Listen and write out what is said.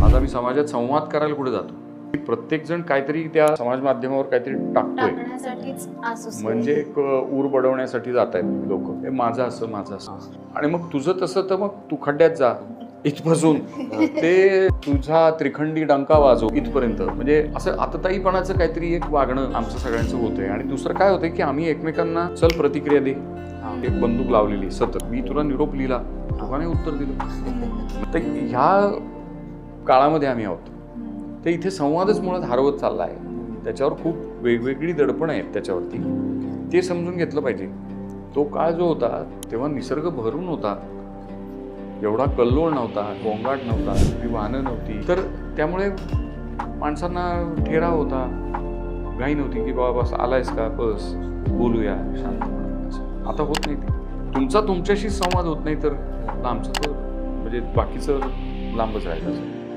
आता मी समाजात संवाद करायला कुठे जातो, प्रत्येक जण काहीतरी त्या समाज माध्यमावर काहीतरी टाकतोय, म्हणजे एक ऊर बडवण्यासाठी जात आहेत लोक, हे माझं असं माझं असं. आणि मग तुझं तसं तर मग तू खड्ड्यात जा इथपासून ते तुझा त्रिखंडी डंका वाजव इथपर्यंत. म्हणजे असं आतताईपणाचं काहीतरी एक वागणं आमचं सगळ्यांचं होतंय. आणि दुसरं काय होतंय की आम्ही एकमेकांना चल प्रतिक्रिया दे, एक बंदूक लावलेली सतत, मी तुला निरोप लिहिला तुला नाही उत्तर दिलं. तर ह्या काळामध्ये आम्ही आहोत. तर इथे संवादच मुळात हरवत चालला आहे. त्याच्यावर खूप वेगवेगळी दडपणं आहेत त्याच्यावरती, ते समजून घेतलं पाहिजे. तो काळ जो होता तेव्हा निसर्ग भरून होता, एवढा कल्लोळ नव्हता, गोंगाट नव्हता, वाहनं नव्हती, तर त्यामुळे माणसांना ठेरा होता, घाई नव्हती की बाबा बस आलायस का, बस बोलूया शांतपणे. आता होत नाही ते. तुमचा तुमच्याशी संवाद होत नाही तर आमचं तर म्हणजे बाकीचं लांबच राहिलं.